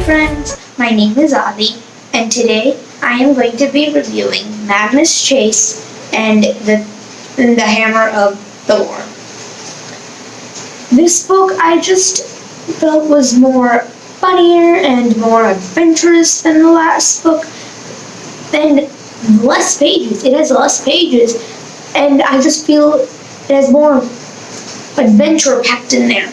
friends, my name is Adi, and today I am going to be reviewing Magnus Chase and the Hammer of Thor. This book I just felt was more funnier and more adventurous than the last book. And less pages. It has less pages, and I just feel it has more adventure packed in there.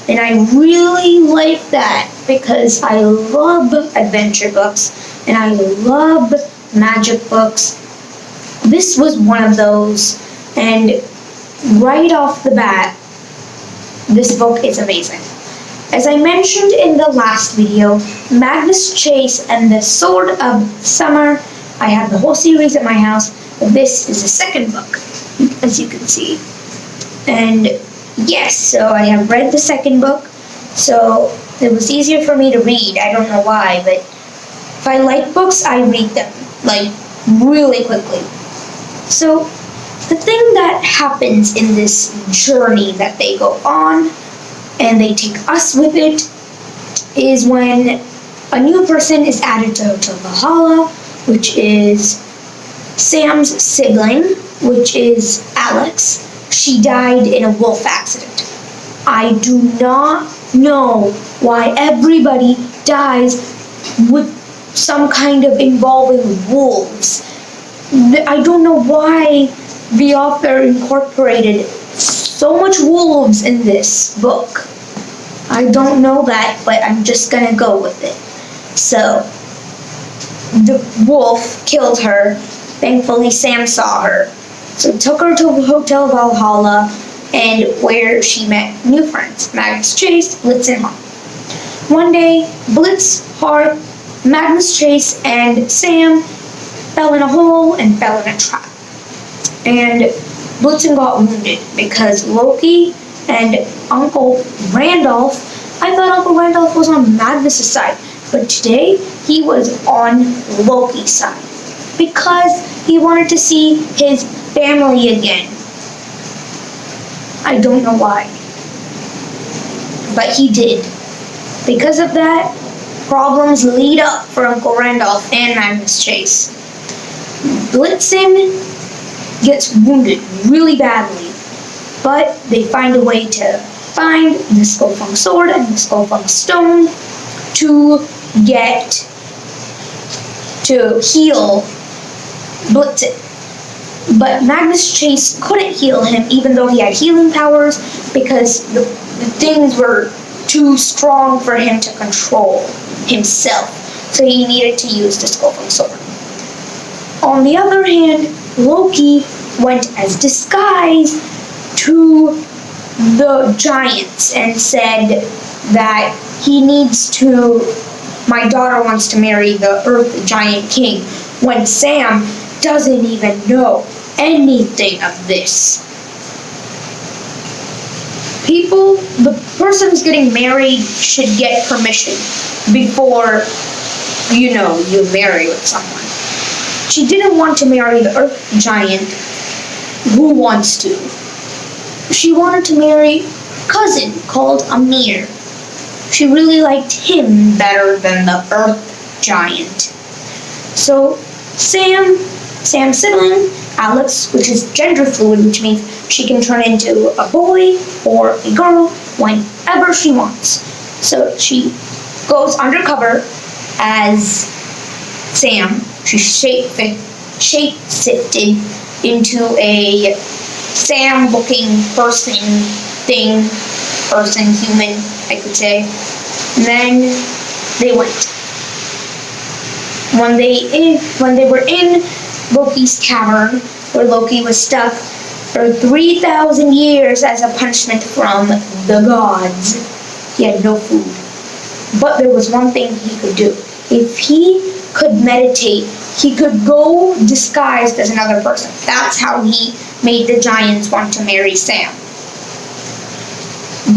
And I really like that because I love adventure books and I love magic books. This was one of those, and right off the bat, this book is amazing. As I mentioned in the last video, Magnus Chase and the Sword of Summer, I have the whole series at my house, but this is the second book, as you can see. And yes, so I have read the second book, so it was easier for me to read. I don't know why, but if I like books, I read them, like, really quickly. So, the thing that happens in this journey that they go on, and they take us with it, is when a new person is added to Valhalla, which is Sam's sibling, which is Alex. She died in a wolf accident. I do not know why everybody dies with some kind of involving wolves. I don't know why the author incorporated so much wolves in this book. I don't know that, but I'm just gonna go with it. So, the wolf killed her. Thankfully, Sam saw her. So took her to Hotel Valhalla, and where she met new friends, Magnus Chase, Blitz, and Hart. One day, Magnus Chase, and Sam fell in a hole and fell in a trap. And Blitzen got wounded because Loki and Uncle Randolph, I thought Uncle Randolph was on Magnus' side, but today he was on Loki's side because he wanted to see his family again. I don't know why, but he did. Because of that, problems lead up for Uncle Randolph and Magnus Chase. Blitzen gets wounded really badly, but they find a way to find the Skullfunk sword and the Skullfunk stone to heal Blitzen. But Magnus Chase couldn't heal him even though he had healing powers because the things were too strong for him to control himself. So he needed to use the Skullfunk sword. On the other hand, Loki went as disguise to the giants and said that my daughter wants to marry the Earth Giant King, when Sam doesn't even know anything of this. The person who's getting married should get permission before, you marry with someone. She didn't want to marry the Earth Giant. Who wants to? She wanted to marry a cousin called Amir. She really liked him better than the Earth Giant. So Sam's sibling, Alex, which is gender fluid, which means she can turn into a boy or a girl whenever she wants. So she goes undercover as Sam. She's shape-shifted into a Sam-looking human, I could say. And then they went. When they were in Loki's cavern, where Loki was stuck for 3,000 years as a punishment from the gods, he had no food. But there was one thing he could do. If he could meditate, he could go disguised as another person. That's how he made the giants want to marry Sam.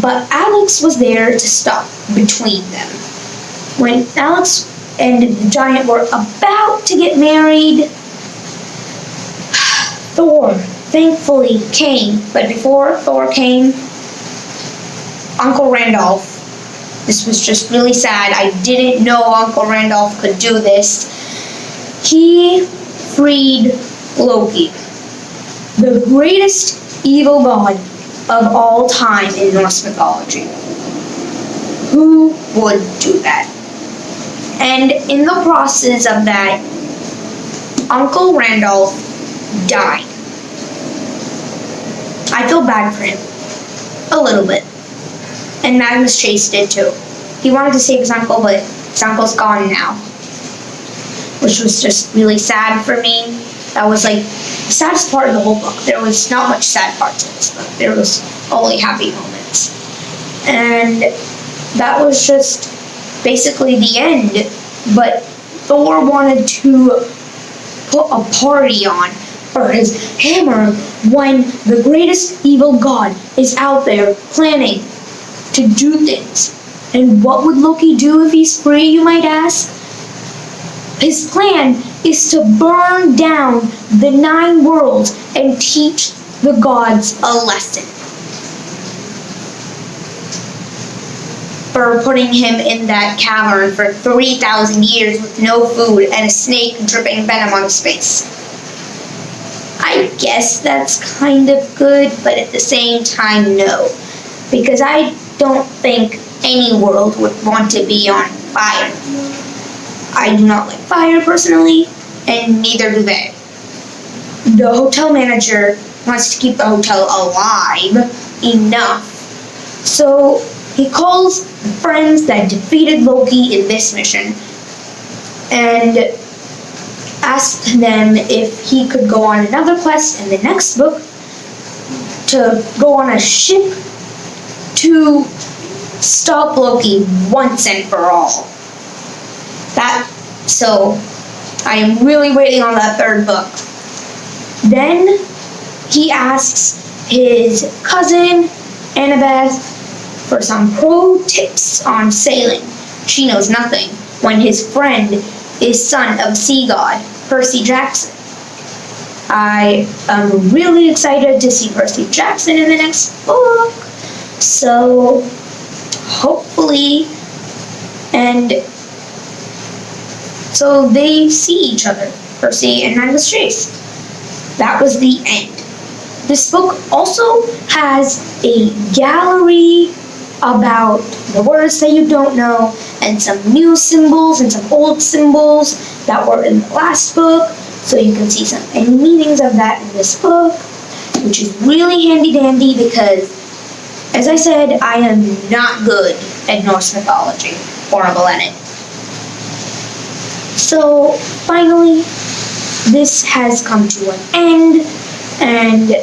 But Alex was there to stop between them. When Alex and the giant were about to get married, Thor thankfully came. But before Thor came, Uncle Randolph This was just really sad. I didn't know Uncle Randolph could do this. He freed Loki, the greatest evil god of all time in Norse mythology. Who would do that? And in the process of that, Uncle Randolph died. I feel bad for him. A little bit. And Magnus chased it too. He wanted to save his uncle, but his uncle's gone now. Which was just really sad for me. That was like the saddest part of the whole book. There was not much sad parts in this book. There was only happy moments. And that was just basically the end. But Thor wanted to put a party on for his hammer when the greatest evil god is out there planning to do things. And what would Loki do if he's free, you might ask? His plan is to burn down the 9 worlds and teach the gods a lesson. For putting him in that cavern for 3,000 years with no food and a snake dripping venom on his face. I guess that's kind of good, but at the same time, no. Because I don't think any world would want to be on fire. I do not like fire personally, and neither do they. The hotel manager wants to keep the hotel alive enough. So he calls the friends that defeated Loki in this mission and asked them if he could go on another quest in the next book to go on a ship to stop Loki once and for all. So I am really waiting on that 3rd book. Then he asks his cousin Annabeth for some pro tips on sailing. She knows nothing when his friend is son of sea god Percy Jackson. I am really excited to see Percy Jackson in the next book. So hopefully, and so they see each other, Percy and Magnus Chase. That was the end. This book also has a gallery about the words that you don't know, and some new symbols and some old symbols that were in the last book, so you can see some any meanings of that in this book, which is really handy dandy because, as I said, I am not good at Norse mythology, horrible at it. So finally, this has come to an end, and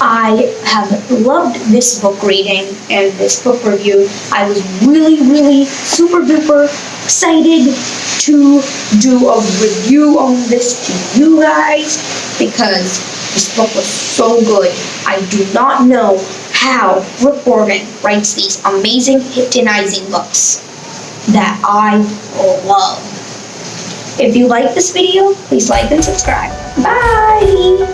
I have loved this book reading and this book review. I was really super duper excited to do a review on this to you guys because this book was so good. I do not know how Rick Riordan writes these amazing hypnotizing books that I love. If you like this video, please like and subscribe. Bye!